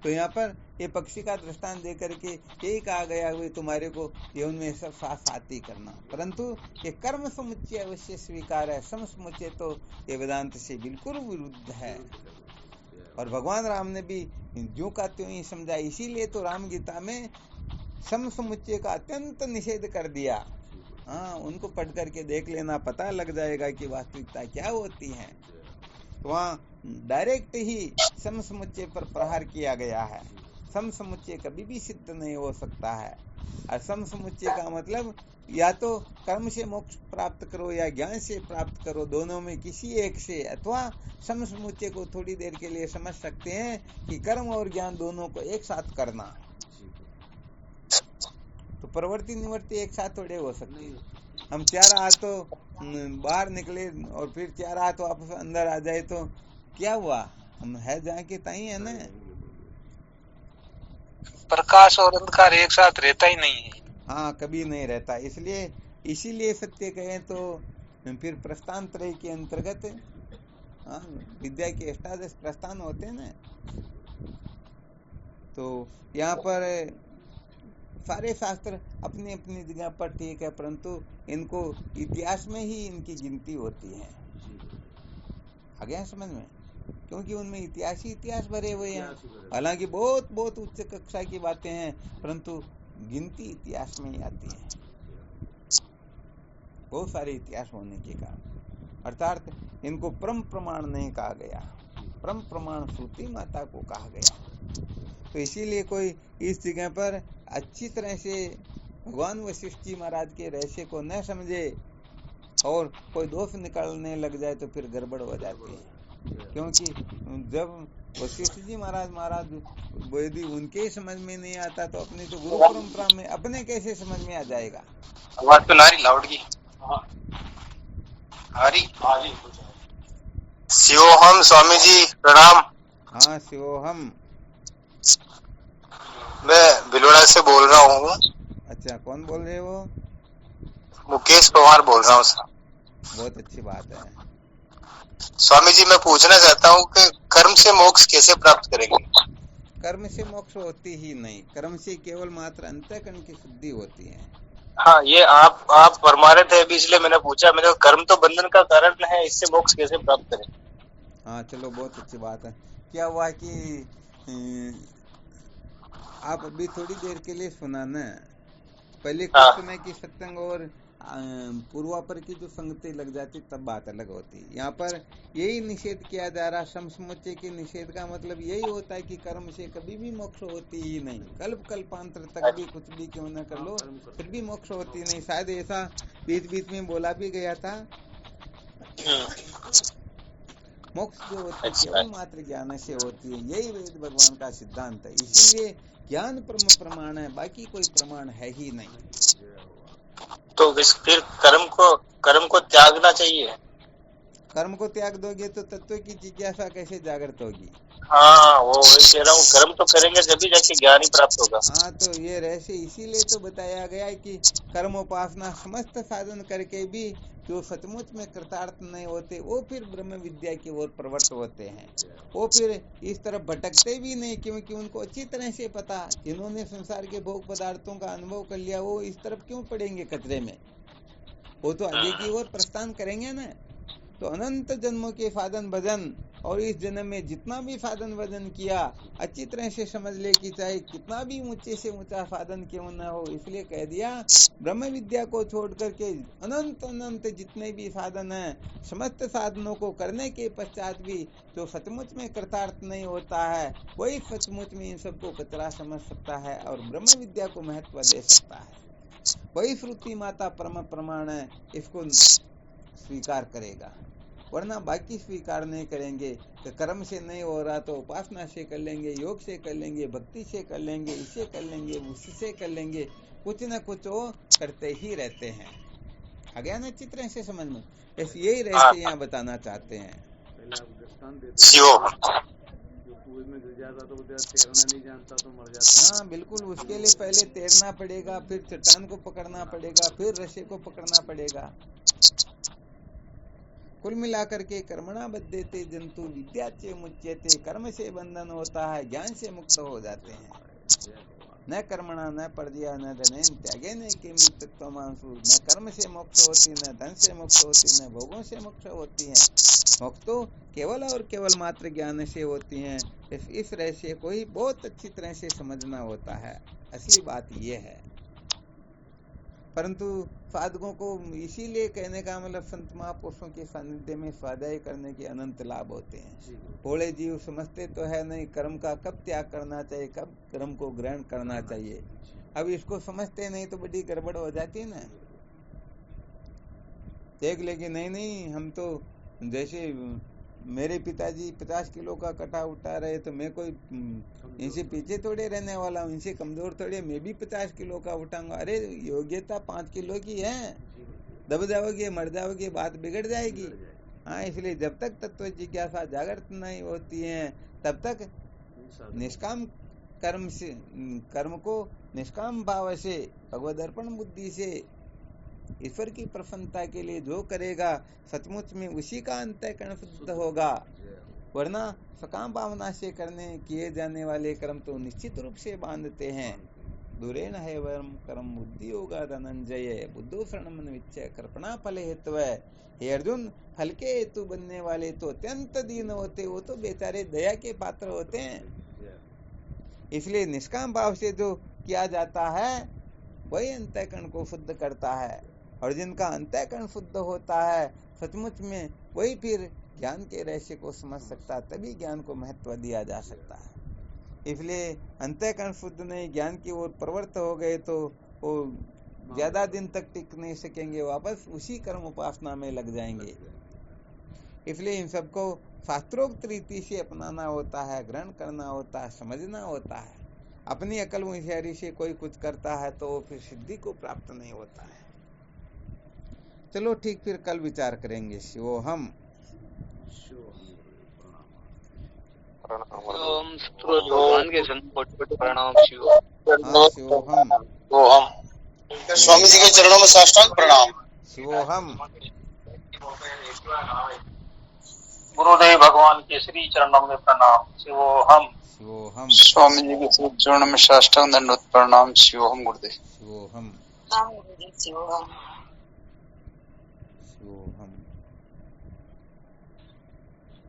तो यहाँ पर ये पक्षी का दृष्टांत दे करके यही कहा गया हुआ तुम्हारे को जीवन में सब साथ साथ ही करना, परंतु ये कर्म समुच्चय अवश्य स्वीकार है, सम समुच्चय तो ये वेदांत से बिल्कुल विरुद्ध है। और भगवान राम ने भी ज्यों का त्यों ही समझा। इसीलिए तो राम गीता में सम समुच्चय का अत्यंत निषेध कर दिया। हाँ, उनको पढ़ करके देख लेना, पता लग जाएगा कि वास्तविकता क्या होती है। तो वहाँ डायरेक्ट ही सम समुच्चय पर प्रहार किया गया है। सम समुच्चय कभी भी सिद्ध नहीं हो सकता है। और सम समुच्चय का मतलब या तो कर्म से मोक्ष प्राप्त करो या ज्ञान से प्राप्त करो, दोनों में किसी एक से। अथवा सम समुच्चय को थोड़ी देर के लिए समझ सकते हैं कि कर्म और ज्ञान दोनों को एक साथ करना। तो प्रवृत्ति निवृत्ति एक साथ थोड़े हो सकती है। हम 4 हाथों बाहर निकले और फिर 4 हाथ वापस अंदर आ जाए तो क्या हुआ? हम है जहाँ के ताई है ना। प्रकाश और अंधकार एक साथ रहता ही नहीं है। हाँ, कभी नहीं रहता। इसीलिए सत्य कहें तो फिर प्रस्थान त्रय के अंतर्गत विद्या के अष्टादश प्रस्थान होते हैं ना। तो यहाँ पर सारे शास्त्र अपनी अपनी जगह पर ठीक है, परंतु इनको इतिहास में ही इनकी गिनती होती है। आ गया समझ में? क्योंकि उनमें इतिहास भरे हुए हैं। हालांकि बहुत बहुत उच्च कक्षा की बातें हैं, परंतु गिनती इतिहास में ही आती है। बहुत सारे इतिहास होने के कारण अर्थात इनको परम प्रमाण नहीं कहा गया, परम प्रमाण श्रुति माता को कहा गया। तो इसीलिए कोई इस जगह पर अच्छी तरह से भगवान वशिष्ठ जी महाराज के रहस्य को न समझे और कोई दोष निकालने लग जाए तो फिर गड़बड़ हो जाती है। क्योंकि जब वशिष्ठ जी महाराज यदि उनके समझ में नहीं आता तो अपनी तो गुरु परंपरा में अपने कैसे समझ में आ जाएगा? आवाज तो नारी लाउड की हरी शिवोहम स्वामी जी प्रणाम। हाँ, शिवोहम। मैं भिलोड़ा से बोल रहा हूँ। अच्छा, कौन बोल रहे हो? मुकेश पवार बोल रहा हूँ सर। बहुत अच्छी बात है। स्वामी जी, मैं पूछना चाहता हूँ कि कर्म से मोक्ष कैसे प्राप्त करेंगे? कर्म से मोक्ष होती ही नहीं, कर्म से केवल मात्र अंतःकरण की शुद्धि होती है। हाँ, ये आप फरमा रहे थे अभी, इसलिए मैंने पूछा। मैंने कर्म तो बंधन का कारण है, इससे मोक्ष कैसे प्राप्त करें? हाँ, चलो बहुत अच्छी बात है। क्या हुआ कि आप अभी थोड़ी देर के लिए सुना ना, पहले कुछ हाँ। समय की सत्संग और पूर्वापर की जो संगति लग जाती तब बात अलग होती। यहाँ पर यही निषेध किया जा रहा। समसमुच्चय के निषेध का मतलब यही होता है कि कर्म से कभी भी मोक्ष होती ही नहीं। कल्प कल्पांतर तक भी कुछ भी क्यों न कर लो फिर भी मोक्ष होती नहीं। शायद ऐसा बीच बीच में बोला भी गया था। मोक्ष जो होती है केवल मात्र ज्ञान से होती है, यही वेद भगवान का सिद्धांत है। इसीलिए ज्ञान प्रमाण है, बाकी कोई प्रमाण है ही नहीं। तो फिर कर्म को त्यागना चाहिए। कर्म को त्याग दोगे तो तत्व की जिज्ञासा कैसे जागृत होगी? हाँ, वो वही कह रहा हूँ, कर्म तो करेंगे जब भी जाके ज्ञान ही प्राप्त होगा। हाँ, तो ये रहस्य इसीलिए तो बताया गया है कि कर्मोपासना समस्त साधन करके भी जो सचमुच में कृतार्थ नहीं होते वो फिर ब्रह्म विद्या की ओर प्रवृत्त होते हैं। वो फिर इस तरफ भटकते भी नहीं, क्योंकि उनको अच्छी तरह से पता, जिन्होंने संसार के भोग पदार्थों का अनुभव कर लिया वो इस तरफ क्यों पड़ेंगे कचरे में, वो तो आगे की ओर प्रस्थान करेंगे ना। तो अनंत जन्मों के साधन भजन और इस जन्म में जितना भी साधन भजन किया अच्छी तरह से समझ ले कि चाहे कितना भी ऊंचे से ऊंचा साधन क्यों न हो, इसलिए कह दिया ब्रह्म विद्या को छोड़ करके अनंत अनंत जितने भी साधन हैं, समस्त साधनों को करने के पश्चात भी जो सचमुच में कृतार्थ नहीं होता है वही सचमुच में इन सबको कचरा समझ सकता है और ब्रह्म विद्या को महत्व दे सकता है। वही श्रुति माता परम प्रमाण है, इसको स्वीकार करेगा, वरना बाकी स्वीकार नहीं करेंगे। कि कर्म से नहीं हो रहा तो उपासना से कर लेंगे, योग से कर लेंगे, भक्ति से कर लेंगे, इससे कर लेंगे, उससे कर लेंगे, कुछ न कुछ वो करते ही रहते हैं। आ गया ना चित्र से समझ में? ऐसे यही रहते यहाँ बताना चाहते हैं। पहले आप दृष्टांत देते जो कुएं में गिर जाता तो तैरना नहीं जानता तो मर जाता। हाँ बिल्कुल, उसके लिए पहले तैरना पड़ेगा, फिर चट्टान को पकड़ना पड़ेगा, फिर रस्से को पकड़ना पड़ेगा। कुल मिलाकर के कर्मणा बद्धते जंतु विद्याचे मुच्यते, कर्म से बंधन होता है, ज्ञान से मुक्त हो जाते हैं। न कर्मणा न पर्जया न धनेन त्यागे न के मृतत्वमांसु, न कर्म से मोक्ष होती, न धन से मोक्ष होती, न भोगों से मोक्ष होती है। मोक्ष तो केवल और केवल मात्र ज्ञान से होती हैं। इस रहस्य को ही बहुत अच्छी तरह से समझना होता है। असली बात यह है। परंतु साधकों को इसीलिए कहने का मतलब संत महापुरुषों के सानिध्य में स्वाध्याय करने के अनंत लाभ होते हैं। भोले जीव समझते तो है नहीं कर्म का कब त्याग करना चाहिए, कब कर्म को ग्रहण करना चाहिए। अब इसको समझते नहीं तो बड़ी गड़बड़ हो जाती है ना। देख लेके नहीं हम तो जैसे मेरे पिताजी 50 किलो का कटा उठा रहे तो मैं कोई इनसे पीछे थोड़े रहने वाला हूँ, इनसे कमजोर थोड़े, मैं भी 50 किलो का उठाऊंगा। अरे योग्यता 5 किलो की है, दब जाओगे मर जाओगे, बात बिगड़ जाएगी। हाँ, इसलिए जब तक तत्व जिज्ञासा जागृत नहीं होती है तब तक निष्काम कर्म को निष्काम भाव से भगवद अर्पण बुद्धि से ईश्वर की प्रसन्नता के लिए जो करेगा सचमुच में उसी का अंतःकरण शुद्ध होगा। वरना सकाम भावना से करने किए जाने वाले कर्म तो निश्चित रूप से बांधते हैं। दूरेण है वरम कर्म बुद्धि होगा धनंजय, बुद्धो शरणम विच्य कर्पणा फल हेतु। हे अर्जुन, फल के हेतु बनने वाले तो अत्यंत दीन होते, वो तो बेचारे दया के पात्र होते हैं। इसलिए निष्काम भाव से जो किया जाता है वही अंतःकरण को शुद्ध करता है, और जिनका अंतःकरण शुद्ध होता है सचमुच में वही फिर ज्ञान के रहस्य को समझ सकता, तभी ज्ञान को महत्व दिया जा सकता है। इसलिए अंतःकरण शुद्ध नहीं ज्ञान की ओर प्रवृत्त हो गए तो वो ज्यादा दिन तक टिक नहीं सकेंगे, वापस उसी कर्म उपासना में लग जाएंगे। इसलिए इन सबको शास्त्रोक्त रीति से अपनाना होता है, ग्रहण करना होता है, समझना होता है। अपनी अकल होशियारी से कोई कुछ करता है तो फिर सिद्धि को प्राप्त नहीं होता है। चलो ठीक, फिर कल विचार करेंगे। शिवोहम भगवान के संग प्रणाम। शिवोहम स्वामी जी के चरणों में साष्टांग प्रणाम। शिवोहम गुरुदेव भगवान के श्री चरणों में प्रणाम। शिवोहम शिवोहम स्वामी जी के श्री चरणों में साष्टांग दंडवत प्रणाम। शिवोहम गुरुदेव। शिवोहम शिवोहम शिवोहम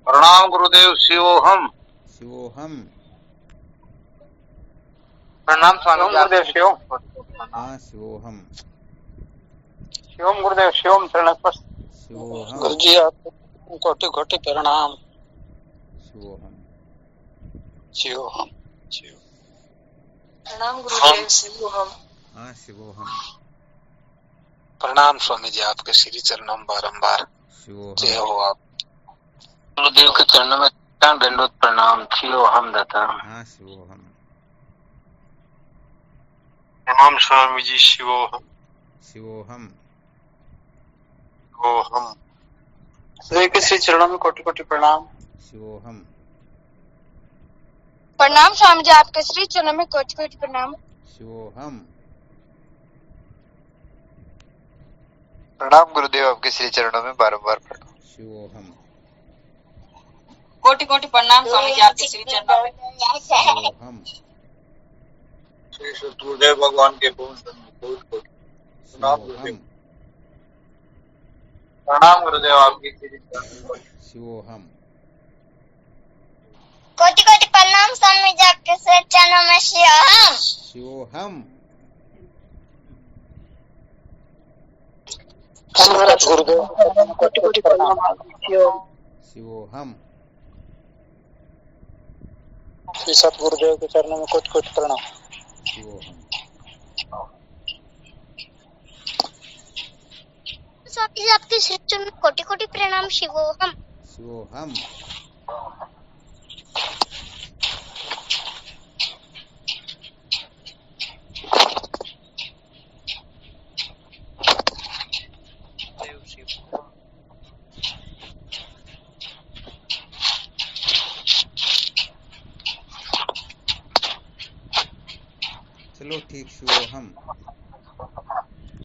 प्रणाम गुरुदेव। शिवोहम शिवोहम प्रणाम स्वामी जी गुरुदेव शिवम। हाँ शिवोहम शिवम गुरुदेव शिवम शरण शिवोहम गुरु जी आपको कोटि कोटि प्रणाम। शिवोहम शिवम प्रणाम गुरुदेव शिवोहम। हाँ शिवोहम प्रणाम स्वामी जी आपके श्री चरणों में बारंबार शिवोहम जय हो आप। गुरुदेव के चरणों में दंडवत प्रणाम। शिव हम दत्ता। हाँ शिवोहम प्रणाम स्वामी जी शिवोहम शिवोहम शिवोहम। श्री के श्री चरणों में कोटि कोटि प्रणाम। शिवोहम प्रणाम स्वामी जी आपके श्री चरणों में कोटि कोटि प्रणाम। शिवोहम प्रणाम गुरुदेव आपके श्री चरणों में बारंबार प्रणाम। शिवोहम कोटि कोटि प्रणाम स्वामी जी आपके श्री चरणों में। शिवोहम श्री सतगुरुदेव भगवान के पूर्ण शिवोहम प्रणाम गुरुदेव आपके श्री चरणों में। शिवोहम कोटि कोटि प्रणाम स्वामी जी आपके श्री चरणों में। शिवोहम शिवोहम गुरुदेव कोटि कोटि प्रणाम। शिवोहम श्री सतगुरुदेव के चरणों में कोटि कोटि प्रणाम। शिवोहम स्वामी जी आपके श्री चरणों में कोटि कोटि प्रणाम। शिवोहम शिवोहम चलो ठीक शिवोहम